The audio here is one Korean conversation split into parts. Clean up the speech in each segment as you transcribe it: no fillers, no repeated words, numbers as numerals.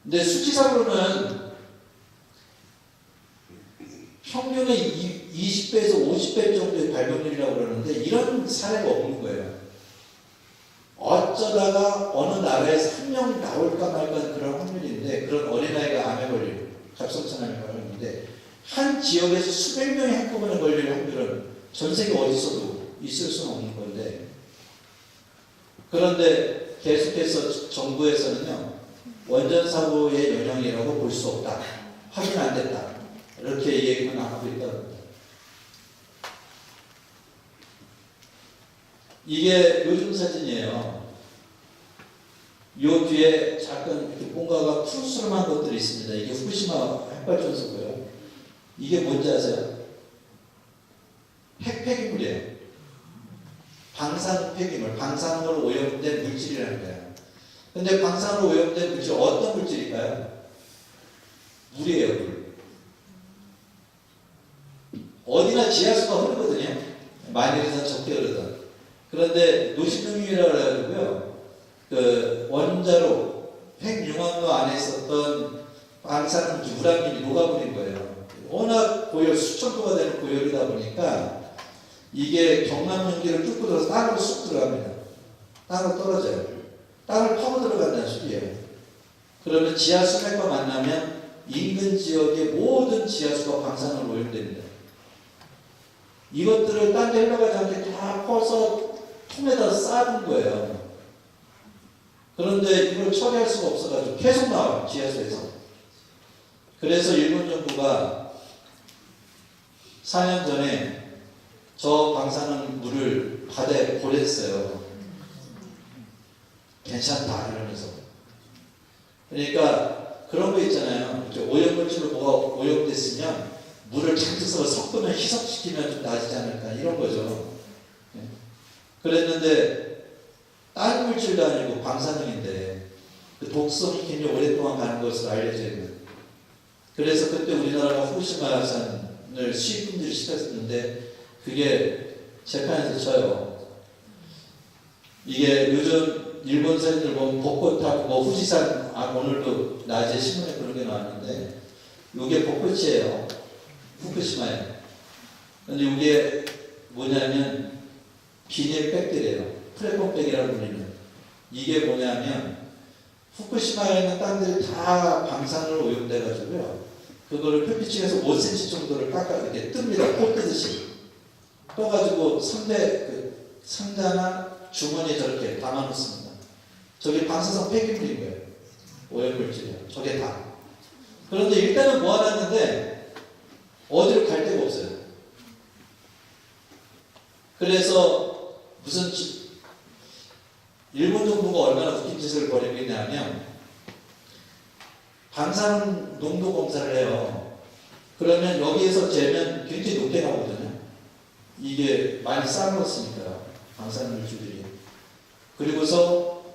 근데 수치상으로는 평균의 20배에서 50배 정도의 발병률이라고 그러는데 이런 사례가 없는 거예요. 어쩌다가 어느 나라에서 한 명 나올까 말까 그런 확률인데, 그런 어린아이가 암에 걸리고 갑상선암에 걸렸는데 한 지역에서 수백 명이 한꺼번에 걸릴 확률은 전 세계 어디서도 있을 수는 없는 건데, 그런데 계속해서 정부에서는요, 원전 사고의 영향이라고 볼 수 없다, 확인 안 됐다, 이렇게 얘기만 하고 있다고 합니다. 이게 요즘 사진이에요. 요 뒤에 작은 뭔가가 푸르스름한 것들이 있습니다. 이게 후쿠시마 핵발전소고요. 이게 뭔지 아세요? 핵폐기물이에요. 방사능 폐기물, 방사능으로 오염된 물질이라는 거예요. 근데 방사능으로 오염된 물질, 어떤 물질일까요? 물이에요, 물. 어디나 지하수가 흐르거든요. 많이 흐르든 적게 흐르든. 그런데 노시등유라고 해가지고요, 그 원자로 핵융합로 안에 있었던 방사능 우라늄이 녹아버린 거예요. 워낙 고열, 수천 도가 되는 고열이다 보니까 이게 경남 연기를 뚫고 들어서 땅으로 쑥 들어갑니다. 땅으로 떨어져요. 땅을 파고 들어간다는 소리예요. 그러면 지하수맥과 만나면 인근 지역의 모든 지하수가 방사능으로 오염됩니다. 이것들을 딴 데 흘러가지 않게 다 퍼서 통에다 쌓은 거예요. 그런데 이걸 처리할 수가 없어가지고 계속 나와요, 지하수에서. 그래서 일본 정부가 4년 전에 저 방사능 물을 바다에 보냈어요. 괜찮다 이러면서. 그러니까 그런 거 있잖아요. 오염물질로 뭐가 오염됐으면 물을 잔뜩 섞으면 희석시키면 좀 나아지지 않을까, 이런 거죠. 그랬는데 다른 물질도 아니고 방사능인데 그 독성이 굉장히 오랫동안 가는 것으로 알려져 있는. 그래서 그때 우리나라가 후쿠시마산을 수입금지를 시켰었는데 그게 재판에서 져요. 이게 요즘 일본 사람들 보면 벚꽃하고 뭐 후지산, 오늘도 낮에 신문에 그런 게 나왔는데 이게 벚꽃이에요, 후쿠시마에. 근데 이게 뭐냐면 비닐백들이에요. 플랫폼백이라고 불리는. 이게 뭐냐면 후쿠시마에 있는 땅들이 다 방사능으로 오염돼가지고요, 그거를 표피층에서 5cm 정도를 깎아 이렇게 뜹니다. 꽃 뜨듯이 떠가지고 상자나 주머니에 저렇게 담아놓습니다. 저게 방사성 폐기물인 거예요. 오염물질이에요. 저게 다. 그런데 일단은 모아놨는데 어디로 갈 데가 없어요. 그래서 무슨 일본 정부가 얼마나 웃긴 짓을 벌이고 있냐면 방사능 농도 검사를 해요. 그러면 여기에서 재면 굉장히 높게 나오거든요. 이게 많이 쌓아놓았으니까 방사능 물질들이. 그리고서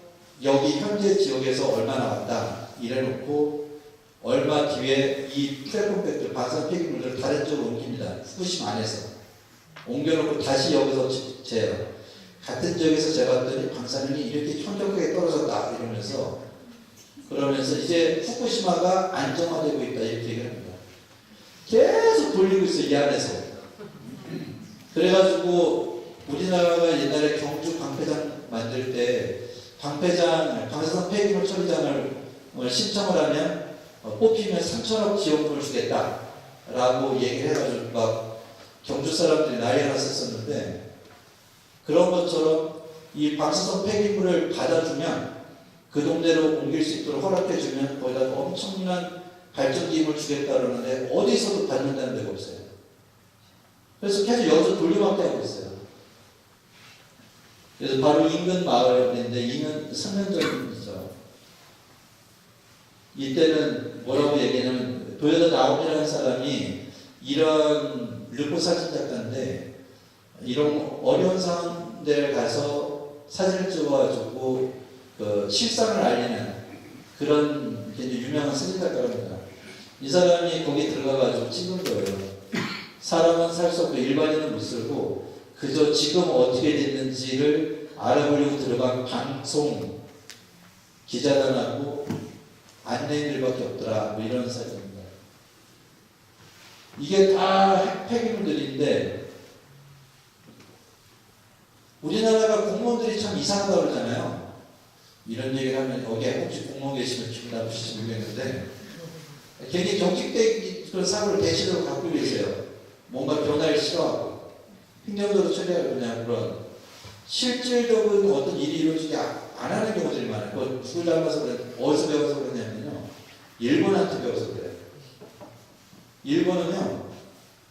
여기 현재 지역에서 얼마 나왔다 이래놓고 얼마 뒤에 이 플랫폼백들, 방사능 폐기물들을 다른 쪽으로 옮깁니다. 후쿠시마 안에서 옮겨놓고 다시 여기서 재요. 같은 지역에서 재봤더니 방사능이 이렇게 현격하게 떨어졌다 이러면서, 그러면서 이제 후쿠시마가 안정화되고 있다 이렇게 얘기합니다. 계속 돌리고 있어요, 이 안에서. 그래가지고 우리나라가 옛날에 경주 방패장 만들 때 방사성 폐기물 처리장을 신청을 하면 뽑히면 3천억 지원금을 주겠다라고 얘기를 해가지고 막 경주 사람들이 난리가 났었는데, 그런 것처럼 이 방사성 폐기물을 받아주면 그 동네로 옮길 수 있도록 허락해주면 거기다가 엄청난 발전기금을 주겠다 그러는데 어디서도 받는다는 데가 없어요. 그래서 계속 여기서 돌려막기 하고 있어요. 그래서 바로 인근 마을인데, 인근 3년 전이죠. 이때는 뭐라고 얘기하냐면 도요타 나오미라는 사람이 이런 르포 사진 작가인데 이런 어려운 상황들에 가서 사진을 찍어가지고 그 실상을 알리는 그런 굉장히 유명한 사진 작가입니다. 이 사람이 거기 들어가가지고 찍은 거예요. 사람은 살 수 없고 일반인은 못 쓰고 그저 지금 어떻게 됐는지를 알아보려고 들어간 방송 기자단하고 안내인들밖에 없더라. 뭐 이런 사진입니다. 이게 다 폐기물들인데 우리나라가 공무원들이 참 이상하다고 그러잖아요. 이런 얘기를 하면 여기에 혹시 공무원 계시면 기분 나쁘실지 모르겠는데 괜히 경직된 그런 사고를 대신으로 갖고 계세요. 뭔가 변화를 싫어하고 행정적으로 처리하고 그냥 그런 실질적인 어떤 일이 이루어지지 안 하는 경우들이 많아요. 그거 누굴 닮아서 그래, 어디서 배워서 그러냐면요. 일본한테 배워서 그래요. 일본은요,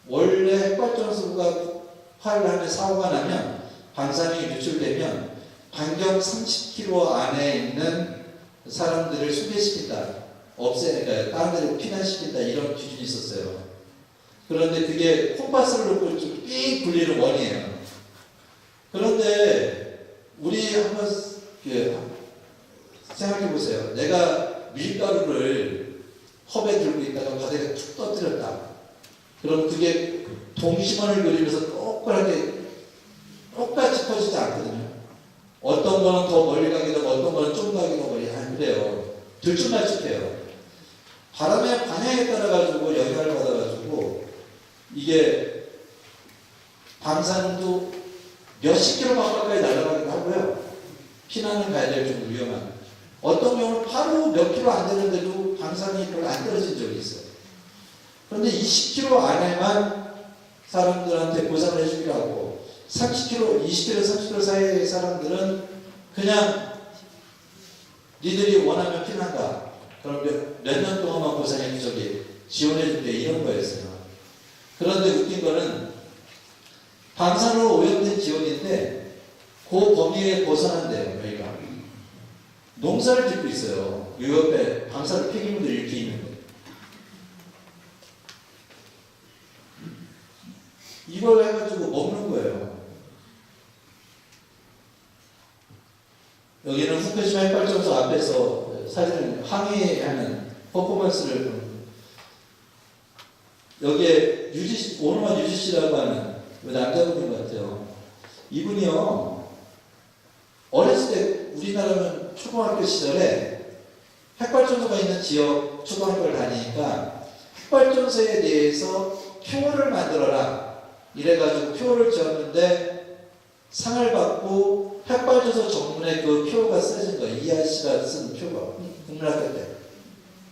원래 핵발전소가 화를 하면 사고가 나면 방사능이 누출되면 반경 30km 안에 있는 사람들을 소개시킨다. 없애니까 다른 데로 피난시킨다. 이런 기준이 있었어요. 그런데 그게 콤파스를 놓고 삑 굴리는 원이에요. 그런데 우리 한번 생각해 보세요. 내가 밀가루를 컵에 들고 있다가 바닥에 툭 떠뜨렸다. 그럼 그게 동심원을 그리면서 똑같이 퍼지지 않거든요. 어떤 거는 더 멀리 가기도 하고 어떤 거는 좀 가기도 멀리 안 그래요. 들쭉날쭉해요. 바람의 방향에 따라 가지고 영향을 받아 가지고 이게 방사능도 몇십 킬로 가까이 날아가기도 하고요. 피난을 가야 될 정도 위험한. 어떤 경우는 바로 몇 킬로 안 되는데도 방사능이 별로 안 떨어진 적이 있어요. 그런데 20킬로 안에만 사람들한테 보상을 해주기로 하고 30킬로, 20킬로, 30킬로 사이의 사람들은 그냥 니들이 원하면 피난가. 그럼 몇 년 동안만 보상해 지원해줄게 이런 거였어요. 그런데 웃긴 거는 방사능으로 오염된 지원인데 그 범위에 벗어난대요. 저희가 농사를 짓고 있어요. 이 옆에 방사능 폐기물들이 이렇게 있는데 이걸 해가지고 먹는 거예요. 여기는 후쿠시마 핵발전소 앞에서 사진을 항해하는 퍼포먼스를 여기에 오노마 유지씨라고 하는 남자분인 것 같아요. 이분이요, 어렸을 때 우리나라는 초등학교 시절에 핵발전소가 있는 지역 초등학교를 다니니까 핵발전소에 대해서 표를 만들어라 이래가지고 표를 지었는데 상을 받고 핵발전소 정문에 그 표가 쓰여진 거예요. 이하 씨가 쓴 표가 국민학교 때,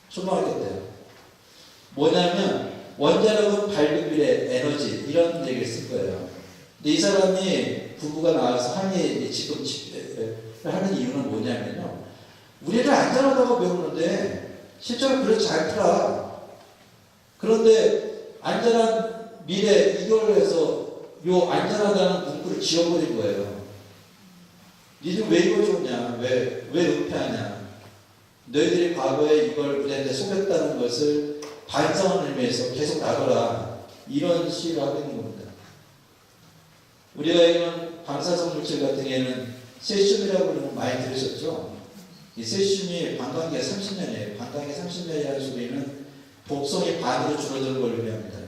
초등학교 때 뭐냐면 원자력은 밝은 미래 에너지 이런 얘기를 쓴 거예요. 근데 이 사람이 부부가 나와서 항의 지금 하는 이유는 뭐냐면요. 우리를 안전하다고 배우는데 실제로 그렇지 않더라. 그런데 안전한 미래 이걸 해서 요 안전하다는 문구를 지워버린 거예요. 니들 왜 이걸 줬냐? 왜 은폐하냐? 너희들이 과거에 이걸 우리한테 속였다는 것을 반성하는 의미에서 계속 나가라. 이런 시위를 하고 있는 겁니다. 우리가 이런 방사성 물질 같은 경우에는 세슘이라고 그러면 많이 들으셨죠? 이 세슘이 반감기가 30년이에요. 반감기 30년이라는 소리는 독성이 반으로 줄어드는 걸 의미합니다.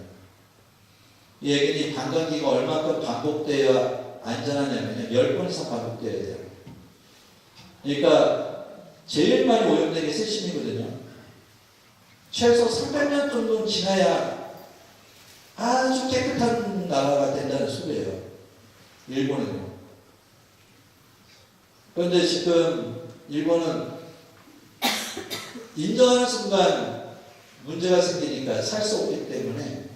이 얘기는 반감기가 얼마큼 반복되어야 안전하냐면 10번 이상 반복되어야 돼요. 그러니까 제일 많이 오염된 게 세슘이거든요. 최소 300년 정도는 지나야 아주 깨끗한 나라가 된다는 소리예요. 일본은요. 그런데 지금 일본은 인정하는 순간 문제가 생기니까 살 수 없기 때문에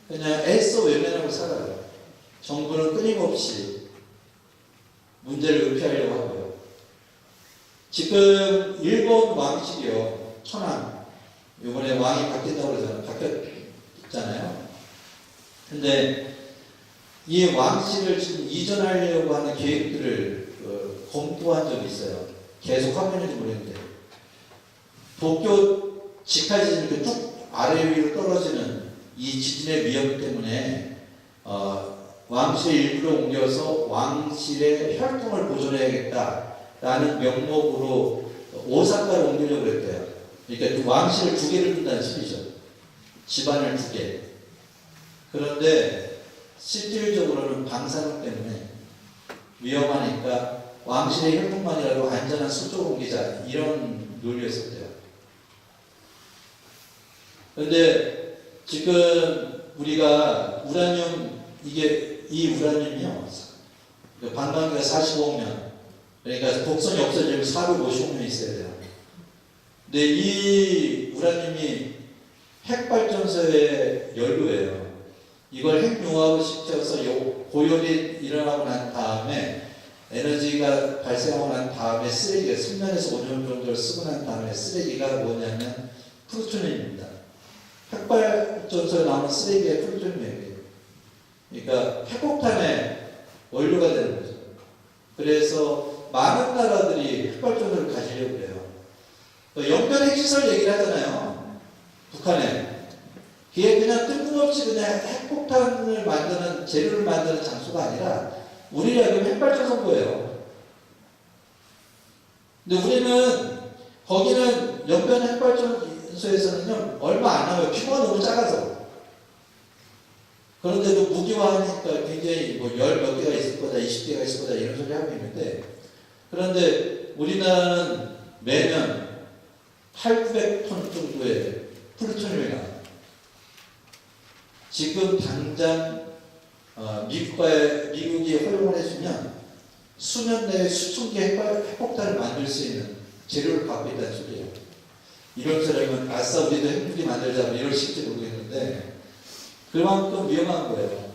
그냥 애써 외면하고 살아요. 정부는 끊임없이 문제를 은폐하려고 하고요. 지금 일본 왕실이요, 천황, 이번에 왕이 바뀐다고 그러잖아요. 바뀌었잖아요. 근데 이 왕실을 지금 이전하려고 하는 계획들을 검토한 적이 있어요. 계속 화면인지 모르겠는데 도쿄 직하지진이 쭉 아래 위로 떨어지는 이 지진의 위험 때문에 왕실의 일부를 옮겨서 왕실의 혈통을 보존해야겠다라는 명목으로 오사카를 옮기려고 그랬대요. 그러니까 그 왕실을 2개를 둔다는 소리죠. 집안을 2개. 그런데 실질적으로는 방사능 때문에 위험하니까 왕실의 혈통만이라도 안전한 수조로 옮기자 이런 논리였었대요. 그런데 지금 우리가 우라늄, 이 우라늄이요, 반감기가 45억 년, 그러니까 독성이 없어지면 450억 년 있어야 돼요. 근데 이 우라늄이 핵발전소의 연료예요. 이걸 핵융합을 시켜서 고열이 일어나고 난 다음에 에너지가 발생하고 난 다음에 쓰레기가 3년에서 5년 정도를 쓰고 난 다음에 쓰레기가 뭐냐면 플루토늄입니다. 핵발전소에 나오는 쓰레기의 플루토늄이에요. 그러니까 핵폭탄의 원료가 되는 거죠. 그래서 많은 나라들이 핵발전소를 가지려고 해요. 연변 핵시설 얘기를 하잖아요. 북한에. 그게 그냥 뜬금없이 그냥 핵폭탄을 만드는, 재료를 만드는 장소가 아니라 우리가 여기 핵발전소인 근데 우리는 거기는 연변 핵발전소에서는요 얼마 안 나와요. 규모가 너무 작아서. 그런데도 무기화하니까 굉장히 뭐 10몇 개가 있을 거다, 20개가 있을 거다 이런 소리 하고 있는데, 그런데 우리나라는 매년 800톤 정도의 플루토늄이 나와요. 지금 당장 미국이 허용을 해주면 수년 내에 수천 개 핵폭탄을 만들 수 있는 재료를 갖고 있다는 소리예요. 이런 사람은 아싸 우리도 핵무기 만들자 이러실지 모르겠는데 그만큼 위험한 거예요.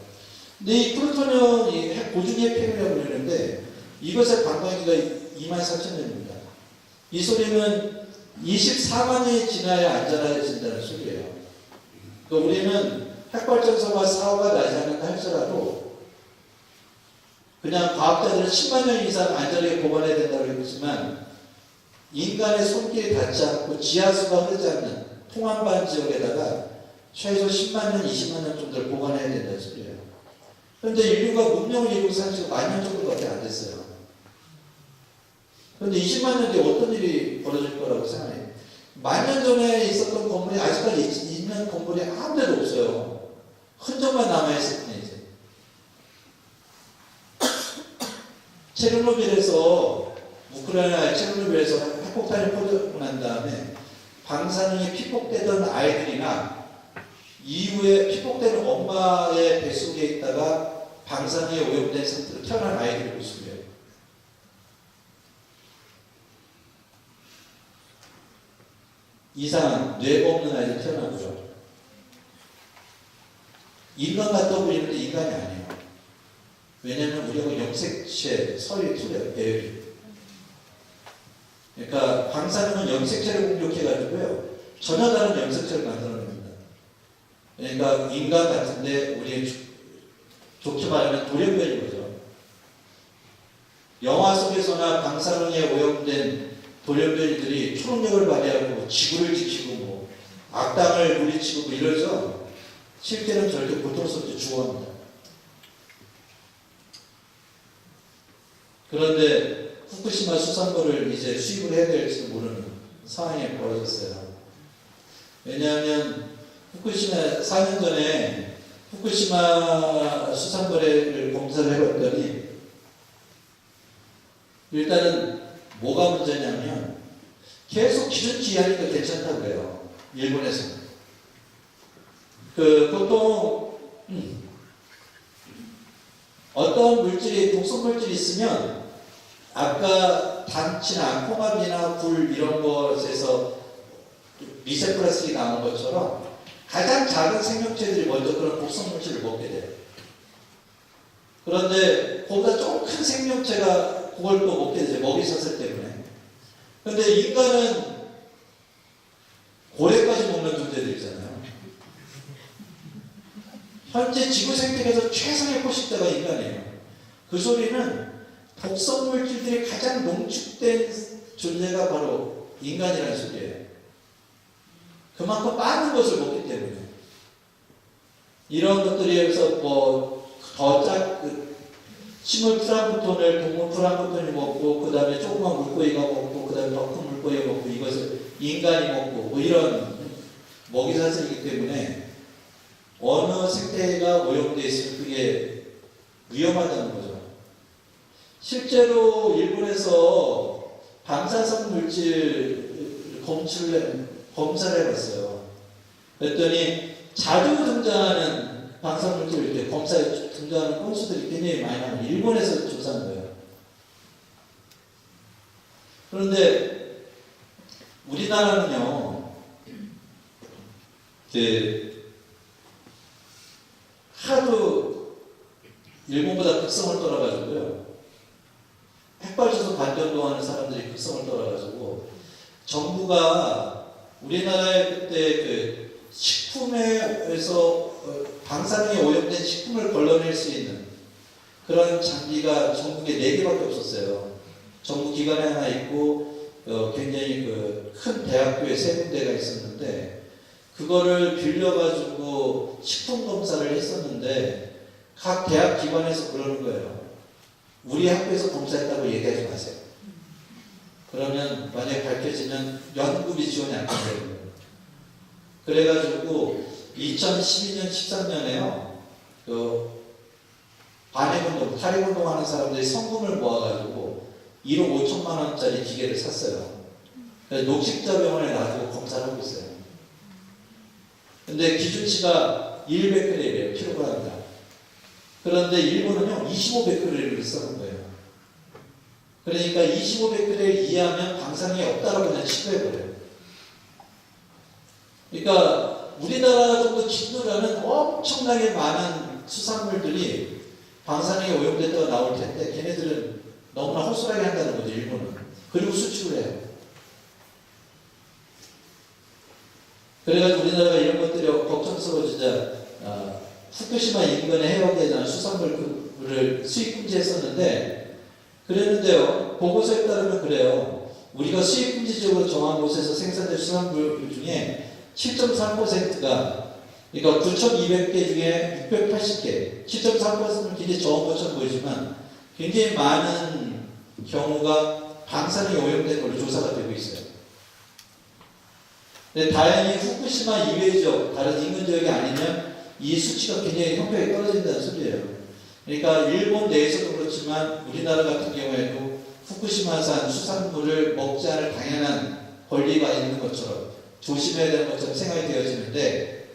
근데 이 플루토늄이 고중의 핵폐기라고 그러는데 이것의 반감기가 24,000년입니다. 이 소리는 24만이 지나야 안전해진다는 소리예요. 그러니까 우리는 핵발전소가 사고가 나지 않는다 할지라도 그냥 과학자들은 10만 년 이상 안전하게 보관해야 된다고 했지만 인간의 손길이 닿지 않고 지하수가 흐르지 않는 통한반 지역에다가 최소 10만 년, 20만 년 정도를 보관해야 된다는 소리예요. 그런데 인류가 문명을 이루고 산 지가 10,000년 정도밖에 안 됐어요. 그런데 20만 년 뒤에 어떤 일이 벌어질 거라고 생각해요? 10,000년 전에 있었던 건물이 아직까지 있는 건물이 아무 데도 없어요. 흔적만 남아있을 뿐이지. 체르노빌에서, 우크라이나의 체르노빌에서 핵폭탄이 퍼지고 난 다음에 방사능이 피폭되던 아이들이나 이후에 피폭되는 엄마의 뱃속에 있다가 방사능에 오염된 상태로 태어난 아이들의 모습이에요. 이상한 뇌가 없는 아이들 태어나고요. 인간 같아 보이는데 인간이 아니에요. 왜냐하면 우리가 염색체, 서리, 투려, 배열이. 그러니까 방사능은 염색체를 공격해가지고요. 전혀 다른 염색체를 만들어냅니다. 그러니까 인간 같은데 우리 좋게 말하면 돌연변인 거죠. 영화 속에서나 방사능에 오염된 돌연변이들이 초능력을 발휘하고 지구를 지키고 뭐 악당을 물리치고 뭐 이러죠. 실제는 절대 고통스럽게 죽어갑니다. 그런데 후쿠시마 수산물을 이제 수입을 해야 될지도 모르는 상황이 벌어졌어요. 왜냐하면 후쿠시마 4년 전에 후쿠시마 수산물을 검사를 해봤더니 일단은 뭐가 문제냐면 계속 기준치 이하니까 괜찮다고 해요. 일본에서는. 보통 어떤 물질이 독성 물질이 있으면 아까 단치나 홍합이나 굴 이런 것에서 미세 플라스틱이 나온 것처럼 가장 작은 생명체들이 먼저 그런 독성 물질을 먹게 돼요. 그런데 그보다 좀 큰 생명체가 그걸 또 먹게 되죠. 먹이사슬 때문에. 그런데 인간은 고래까지 먹는 존재들 있잖아요. 현재 지구 생태계에서 최상의 포식자가 인간이에요. 그 소리는 독성 물질들이 가장 농축된 존재가 바로 인간이라는 소리예요. 그만큼 많은 것을 먹기 때문에. 이런 것들에 의해서 식물 플랑크톤을 동물 플랑크톤이 먹고, 그 다음에 조그만 물고기가 먹고, 그 다음에 더 큰 물고기가 먹고, 이것을 인간이 먹고, 뭐 이런 먹이사슬이기 때문에 어느 생태계가 오염되어 있으면 그게 위험하다는 거죠. 실제로 일본에서 방사성 물질 검사를 해봤어요. 그랬더니 자주 등장하는 방사물질 때 검사에 등장하는 건수들이 굉장히 많이 나와요. 일본에서 조사한 거예요. 그런데 우리나라는요, 하도 일본보다 극성을 떨어가지고요, 핵발전소 반전동하는 사람들이 극성을 떨어가지고 정부가 우리나라의 그때 그 식품에서 방사능에 오염된 식품을 걸러낼 수 있는 그런 장비가 전국에 4개밖에 없었어요. 정부 기관에 하나 있고 굉장히 그 큰 대학교에 3군데가 있었는데 그거를 빌려가지고 식품 검사를 했었는데 각 대학 기관에서 그러는 거예요. 우리 학교에서 검사했다고 얘기하지 마세요. 그러면 만약에 밝혀지면 연구비 지원이 안 된다는 거예요. 그래가지고 2012년, 13년에요. 반핵운동, 탈핵운동 하는 사람들이 성금을 모아가지고 1억 5천만 원짜리 기계를 샀어요. 그래서 녹십자병원에 놔두고 검사를 하고 있어요. 근데 기준치가 1베크렐이에요. 킬로그램당. 그런데 일본은요 25베크렐을 써는 거예요. 그러니까 25베크렐 이하면 방사능이 없다라고 그냥 치부해버려요. 그러니까 우리나라 정도 기준으로는 엄청나게 많은 수산물들이 방사능에 오염됐다가 나올 텐데 걔네들은 너무나 허술하게 한다는 거죠. 일본은. 그리고 수출을 해요. 그래가지고 우리나라가 이런 것들이 걱정스러워지자 후쿠시마 인근의 해역에 대한 수산물을 수입 금지했었는데 그랬는데요. 보고서에 따르면 그래요. 우리가 수입 금지적으로 정한 곳에서 생산된 수산물 중에 7.3%가 그러니까 9,200개 중에 680개 7.3%는 굉장히 적은 것처럼 보이지만 굉장히 많은 경우가 방사능이 오염된 걸로 조사가 되고 있어요. 근데 다행히 후쿠시마 이외 지역, 다른 인근 지역이 아니면 이 수치가 굉장히 형편이 떨어진다는 소리예요. 그러니까 일본 내에서도 그렇지만 우리나라 같은 경우에도 후쿠시마산 수산물을 먹지 않을 당연한 권리가 있는 것처럼 조심해야 되는 것처럼 생각이 되어지는데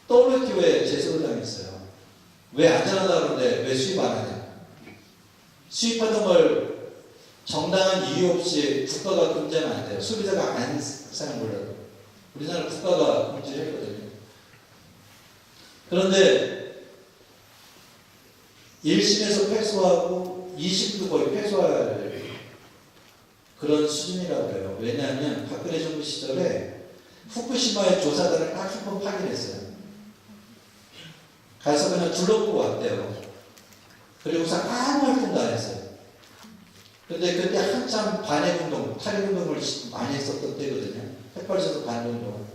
WTO에 제소를 당했어요. 왜 안전하다 그러는데 왜 수입 안 하냐. 수입하는 걸 정당한 이유 없이 국가가 금지하면 안 돼요. 소비자가 안 사는 걸로. 우리나라 국가가 금지를 했거든요. 그런데 1심에서 패소하고 2심도 거의 패소할 그런 수준이라고 해요. 왜냐하면 박근혜 정부 시절에 후쿠시마의 조사단을 딱 한 번 파견했어요. 가서 그냥 둘러보고 왔대요. 그리고서 아무 활동도 안 했어요. 근데 그때 한참 반핵운동, 탈핵운동을 많이 했었던 때거든요. 핵발전소 반대운동.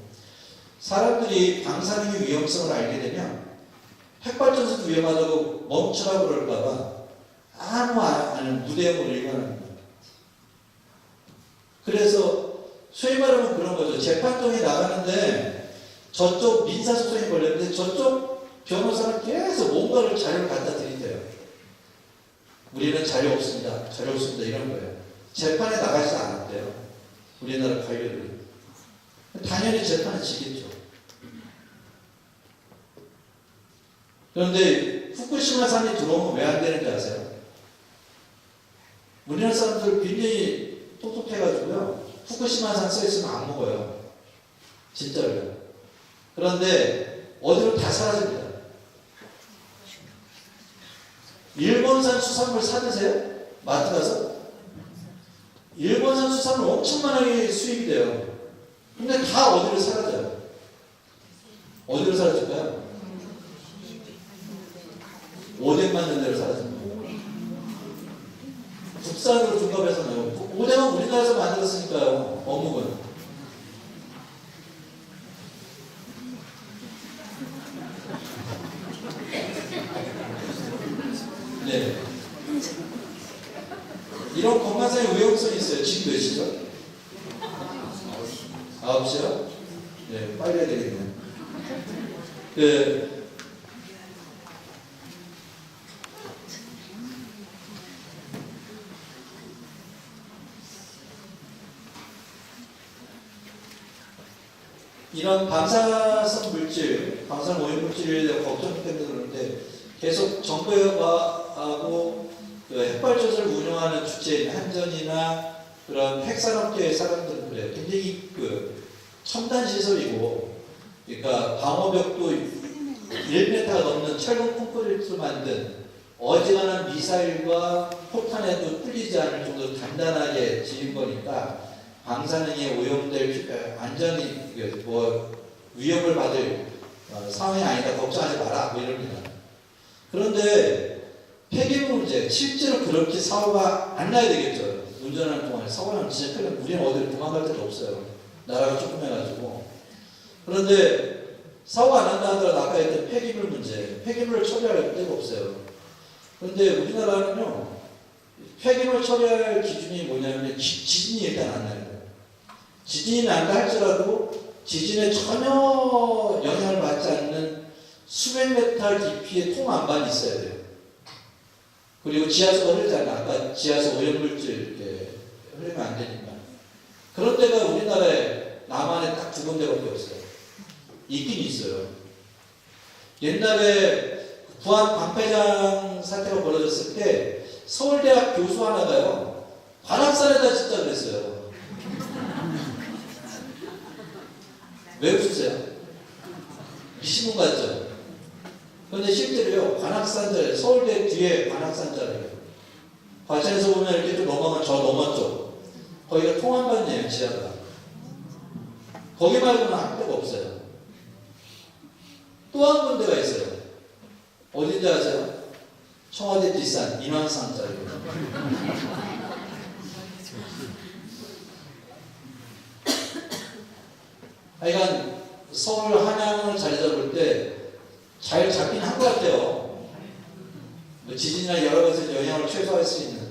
사람들이 방사능의 위험성을 알게 되면 핵발전소도 위험하다고 멈추라고 그럴까봐 아무 안 무대응을 일관하는 거예요. 그래서 소위 말하면 그런 거죠. 재판정에 나가는데 저쪽 민사소송이 걸렸는데 저쪽 변호사는 계속 뭔가를 자료를 갖다 드린대요. 우리는 자료 없습니다. 자료 없습니다. 이런 거예요. 재판에 나가지도 않았대요. 우리나라 관료들이. 당연히 재판에 지겠죠. 그런데 후쿠시마산이 들어오면 왜 안 되는지 아세요? 우리나라 사람들 굉장히 똑똑해가지고요. 후쿠시마산 써있으면 안 먹어요. 진짜로요. 그런데 어디로 다 사라집니다. 일본산 수산물 사 드세요? 마트 가서? 일본산 수산물 엄청나게 수입이 돼요. 근데 다 어디로 사라져요? 어디로 사라질까요? 오뎅 만든 데로 사라집니다. 국산으로 중갑해서 나요. 오뎅은 우리나라에서 만들었으니까요. 어묵은. 네. 이런 건강상의 위험성이 있어요. 지금 몇 시죠? 9시요? 네, 빨리 해야 되겠네요. 이런 방사성 물질, 방사능 오염 물질에 대한 걱정 때문에 그러는데 계속 정부하고 그 핵발전소를 운영하는 주체인 한전이나 그런 핵산업계의 사람들은 그래요. 굉장히 그 첨단 시설이고, 그러니까 방어벽도 1m 넘는 철근 콘크리트로 만든 어지간한 미사일과 포탄에도 뚫리지 않을 정도로 단단하게 지은 거니까 방사능에 오염될 안전이 뭐 위험을 받을 상황이 아니다, 걱정하지 마라 뭐 이럽니다. 그런데 폐기물 문제, 실제로 그렇게 사고가 안 나야 되겠죠. 운전하는 동안에 사고 나면 진짜 큰일 납니다. 우리는 어디를 도망갈 데도 없어요. 나라가 조그매가지고. 그런데 사고가 안 난다 하더라도 아까 했던 폐기물 문제, 폐기물을 처리할 데가 없어요. 그런데 우리나라는요, 폐기물 처리할 기준이 뭐냐면 지진이 일단 안 나요. 지진이 난다 할지라도 지진에 전혀 영향을 받지 않는 수백 메타 깊이의 통안반이 있어야 돼요. 그리고 지하수가 흐르지 않아. 아까 지하수 오염물질 이렇게 흐르면 안 되니까. 그런 데가 우리나라에 남한에 딱 두 군데밖에 없어요. 있긴 있어요. 옛날에 부안 방패장 사태가 벌어졌을 때 서울대학 교수 하나가요, 관악산에다 진짜 그랬어요. 왜 웃으세요? 미신문 같죠? 그런데 실제로요, 관악산절, 서울대 뒤에 관악산절이에요. 과천에서 보면 이렇게 좀 넘어가면 저 넘었죠. 거기가 통안반이에요, 지하가. 거기 말고는 학교가 없어요. 또 한 군데가 있어요. 어딘지 아세요? 청와대 뒷산, 인왕산자리에요. 하여간 서울 한양을 자리 잡을 때 잘 잡긴 한 것 같아요. 뭐 지진이나 여러 가지 영향을 최소화할 수 있는.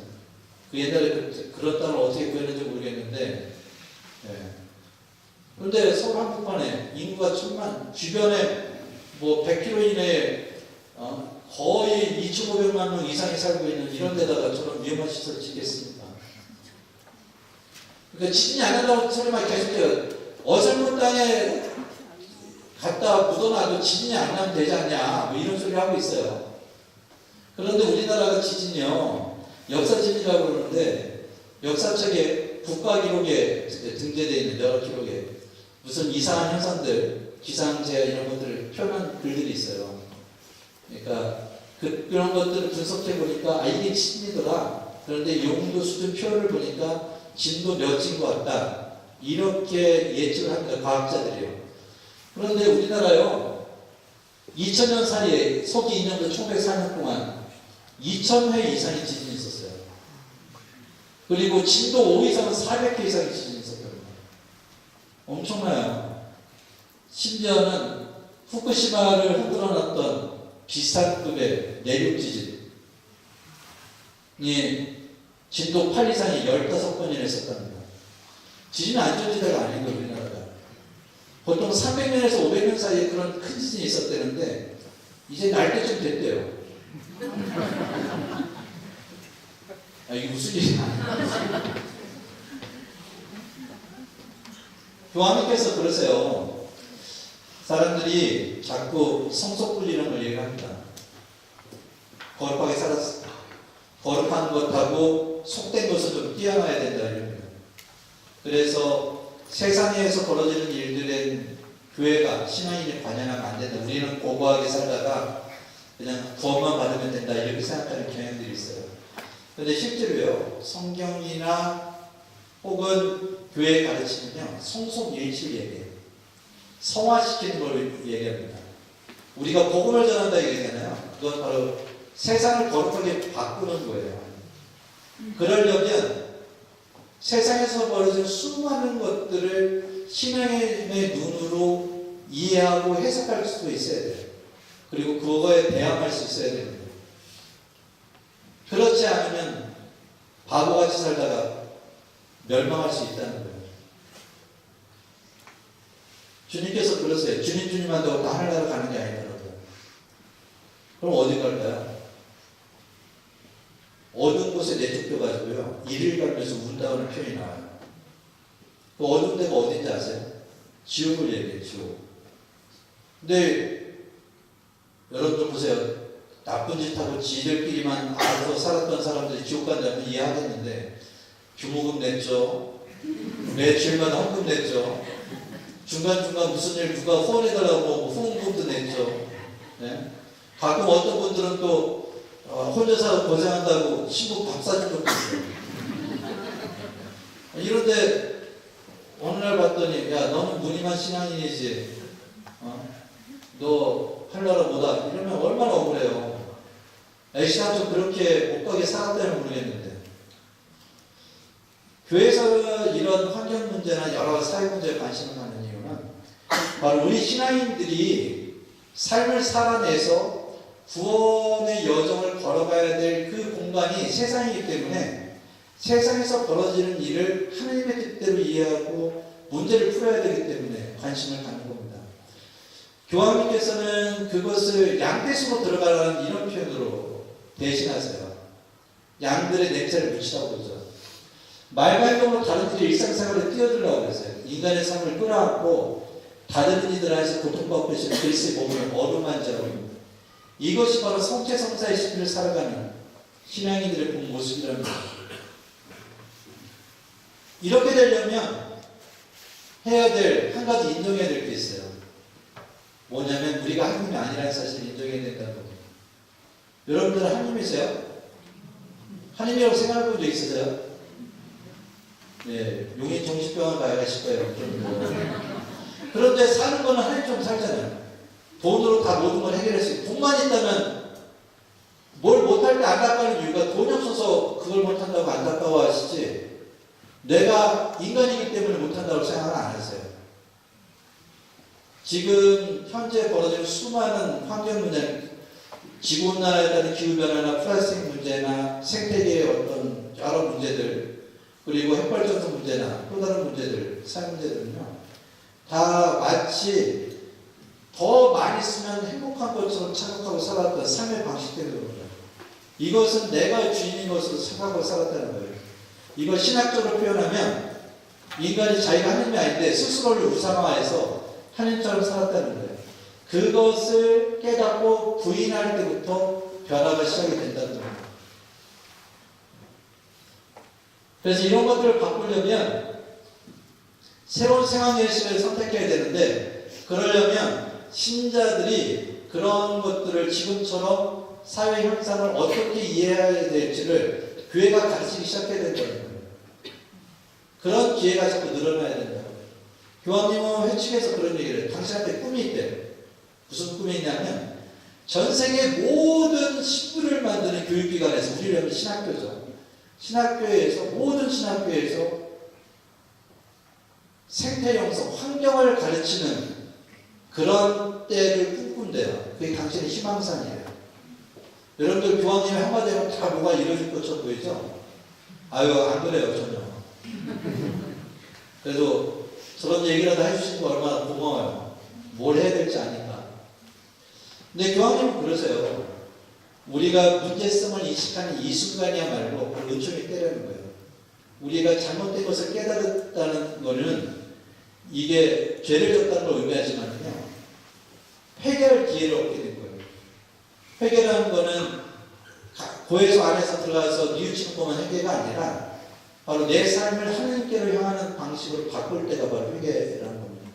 그 옛날에 그런 땅을 어떻게 구했는지 모르겠는데, 네. 그런데 서울 한복판에 인구가 1000만, 주변에 뭐 100km 이내에 거의 2,500만 명 이상이 살고 있는 이런 데다가 저런 위험한 시설을 짓겠습니까? 그러니까 지진이 안 난다고 소리만 계속해요. 어설픈 땅에 갖다 묻어놔도 지진이 안 나면 되지 않냐, 뭐 이런 소리 하고 있어요. 그런데 우리나라가 지진이요, 역사 지진이라고 그러는데 역사책에 국가기록에 등재되어 있는 여러 기록에 무슨 이상한 현상들, 기상재해 이런 것들을 표현한 글들이 있어요. 그러니까 그런 것들을 분석해 보니까 이게 지진이더라. 그런데 용도 수준 표현을 보니까 진도 몇인 것 같다. 이렇게 예측을 합니다. 과학자들이요. 그런데 우리나라요, 2000년 사이에 서기 2년부터 1904년 동안 2000회 이상의 지진이 있었어요. 그리고 진도 5 이상은 400회 이상의 지진이 있었거든요. 엄청나요. 심지어는 후쿠시마를 흔들어놨던 비슷한 급의 내륙 지진이 진도 8 이상이 15번이나 있었답니다. 지진은 안전지대가 아닌 거예요, 우리나라가. 보통 300년에서 500년 사이에 그런 큰 지진이 있었다는데 이제 날 때쯤 됐대요. 이게 무슨 일이야. 교황님께서 그러세요. 사람들이 자꾸 성속불이라는 걸 얘기합니다. 거룩하게 살았어. 거룩한 것하고 속된 것을 좀 띄어놔야 된다 이럽니다. 그래서 세상에서 벌어지는 일들엔 교회가 신앙인이 관여하면 안 된다. 우리는 고고하게 살다가 그냥 구원만 받으면 된다 이렇게 생각하는 경향들이 있어요. 그런데 실제로요, 성경이나 혹은 교회의 가르침은요, 성속일치를 얘기해요. 성화시키는 걸 얘기합니다. 우리가 복음을 전한다 얘기하잖아요. 그건 바로 세상을 거룩하게 바꾸는 거예요. 그러려면 세상에서 벌어진 수많은 것들을 신앙의 눈으로 이해하고 해석할 수도 있어야 돼요. 그리고 그거에 대항할 수 있어야 됩니다. 그렇지 않으면 바보같이 살다가 멸망할 수 있다는 거예요. 주님께서 그러세요. 주님 한다고 다 하늘나라 가는 게 아니더라고요. 그럼 어디 갈까요? 어두운 곳에 내쫓겨가지고요, 이를 갈면서 운다는 표현이 나와요. 그 어두운 데가 어딘지 아세요? 지옥을 얘기해, 지옥. 근데 여러분들 보세요. 나쁜 짓 하고 지들끼리만 알아서 살았던 사람들이 지옥 간다면 이해하겠는데, 규모금 냈죠. 매출마다 헌금 냈죠. 중간중간 무슨 일 누가 후원해달라고 후원금도 냈죠. 네? 가끔 어떤 분들은 또 혼자서 고생한다고 신부 밥 사준 적도 있어요. 이런데 어느 날 봤더니, 야, 너는 무늬만 신앙인이지, 너 할나라 뭐다, 이러면 얼마나 억울해요. 애신한테 그렇게 못 가게 살았다면 모르겠는데, 교회에서 이런 환경 문제나 여러 사회 문제에 관심을 갖는 이유는 바로 우리 신앙인들이 삶을 살아내서 구원의 여정을 걸어가야 될 그 공간이 세상이기 때문에 세상에서 벌어지는 일을 하나님의 뜻대로 이해하고 문제를 풀어야 되기 때문에 관심을 갖는 겁니다. 교황님께서는 그것을 양떼수로 들어가라는 이런 표현으로 대신하세요. 양들의 냄새를 묻히라고 그러죠. 말발동으로 다른 이들의 일상생활에 뛰어들라고 그랬어요. 인간의 삶을 끌어안고 다른 이들 안에서 고통받고 계신 그리스도의 몸을 어루만지라고. 이것이 바로 성체성사의 시대를 살아가는 신앙인들의 본 모습이라는 거죠. 이렇게 되려면 해야 될 한 가지 인정해야 될 게 있어요. 뭐냐면 우리가 하나님이 아니라는 사실을 인정해야 된다는 겁니다. 여러분들은 하나님이세요? 하나님이라고 생각해 본 적 있으세요? 네, 용인 정신병원 가야 하실 거예요. 그런데 사는 거는 하나님처럼 살잖아요. 돈으로 다 모든 걸 해결할 수 있고, 돈만 있다면 뭘 못할 때 안타까운 이유가 돈이 없어서 그걸 못한다고 안타까워하시지, 내가 인간이기 때문에 못한다고 생각을 안 하세요. 지금 현재 벌어지는 수많은 환경 문제, 지구온난화에 따른 기후변화나 플라스틱 문제나 생태계의 어떤 여러 문제들, 그리고 핵발전소 문제나 또 다른 문제들, 사회 문제들은요, 다 마치 더 많이 쓰면 행복한 것처럼 착각하고 살았던 삶의 방식 때문에 그런 거예요. 이것은 내가 주인인 것으로 생각하고 살았다는 거예요. 이걸 신학적으로 표현하면 인간이 자기가 하나님이 아닌데 스스로를 우상화해서 하나님처럼 살았다는 거예요. 그것을 깨닫고 부인할 때부터 변화가 시작이 된다는 거예요. 그래서 이런 것들을 바꾸려면 새로운 생활 예식을 선택해야 되는데, 그러려면 신자들이 그런 것들을 지금처럼 사회 현상을 어떻게 이해해야 될지를 교회가 가르치기 시작해야 된다는 거예요. 그런 기회가 자꾸 늘어나야 된다고. 교황님은 회칙에서 그런 얘기를 해요. 당신한테 꿈이 있대요. 무슨 꿈이 있냐면 전 세계 모든 신부를 만드는 교육기관에서, 우리는 신학교죠. 신학교에서, 모든 신학교에서 생태영성, 환경을 가르치는 그런 때를 꿈꾼대요. 그게 당신의 희망사항이에요. 여러분들 교황님이 한마디 하면 다 뭐가 이루어질 것처럼 보이죠? 아유, 안 그래요, 전혀. 그래도 저런 얘기라도 해주시는 거 얼마나 고마워요. 뭘 해야 될지 아니까. 근데 교황님은 그러세요. 우리가 문제성을 인식하는 이 순간이야말로 은총이 때라는 거예요. 우리가 잘못된 것을 깨달았다는 거는 이게 죄를 졌다는 걸 의미하지만요, 회개할 기회를 얻게 된 거예요. 회개라는 거는 고해소 안에서 들어가서 뉘우치는 것만 회개가 아니라 바로 내 삶을 하나님께로 향하는 방식으로 바꿀 때가 바로 회개라는 겁니다.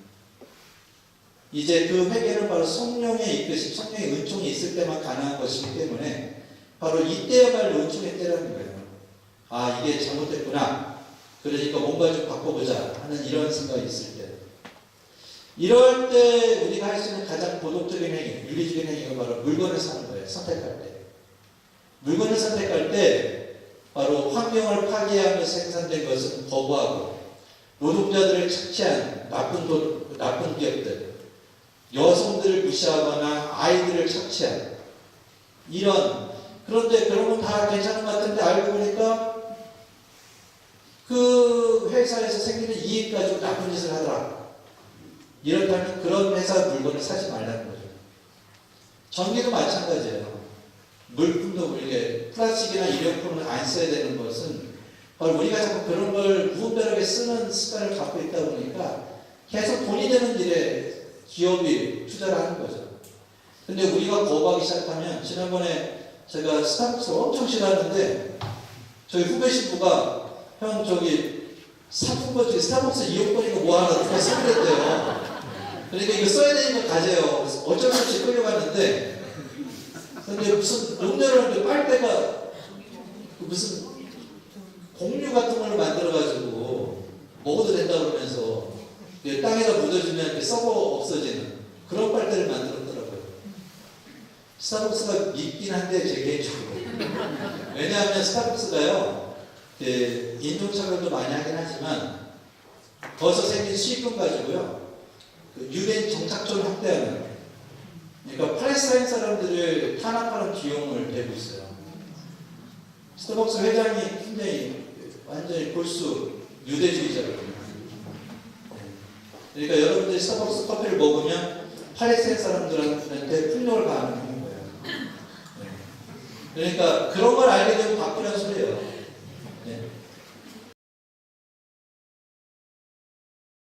이제 그 회개는 바로 성령의 이끄심, 성령의 은총이 있을 때만 가능한 것이기 때문에 바로 이때야말로 은총의 때라는 거예요. 아, 이게 잘못됐구나. 그러니까 뭔가 좀 바꿔보자 하는 이런 생각이 있을 때, 이럴 때 우리가 할 수 있는 가장 도덕적인 행위, 윤리적인 행위가 바로 물건을 사는 거예요. 선택할 때. 물건을 선택할 때 바로 환경을 파괴하면서 생산된 것은 거부하고, 노동자들을 착취한 나쁜 기업들, 여성들을 무시하거나 아이들을 착취한 그런데 그런 건 다 괜찮은 것 같은데 알고 보니까 그 회사에서 생기는 이익 가지고 나쁜 짓을 하더라. 이렇다면 그런 회사 물건을 사지 말라는 거죠. 전기도 마찬가지예요. 물품도 이렇게 플라스틱이나 일회용품을 안 써야 되는 것은 바로 우리가 자꾸 그런 걸 무분별하게 쓰는 습관을 갖고 있다 보니까 계속 돈이 되는 일에 기업이 투자를 하는 거죠. 근데 우리가 거부하기 시작하면, 지난번에 제가 스타벅스를 엄청 싫어하는데 저희 후배 신부가 형 저기 상품권 중에 스타벅스 이용권이고 뭐 하나 누가 쓰겠대요. 그러니까 이거 써야 되는 거 가져요. 어쩔 수 없이 끌려갔는데, 근데 무슨 용내를 하는데 빨대가 무슨 공유 같은 걸 만들어가지고 먹어도 된다 그러면서 땅에다 묻어주면 이렇게 썩어 없어지는 그런 빨대를 만들었더라고요. 스타벅스가 있긴 한데 제 개인적으로. 왜냐하면 스타벅스가요, 인종차별도 많이 하긴 하지만 거기서 생긴 수익금 가지고요, 유대인 정착촌을 확대하는, 그러니까 팔레스타인 사람들을 탄압하는 비용을 내고 있어요. 스타벅스 회장이 굉장히 완전히 골수 유대주의자거든요. 그러니까 여러분들이 스타벅스 커피를 먹으면 팔레스타인 사람들한테 폭력을 가하는 거예요. 그러니까 그런 걸 알게 되면 바꾸라는 소리예요.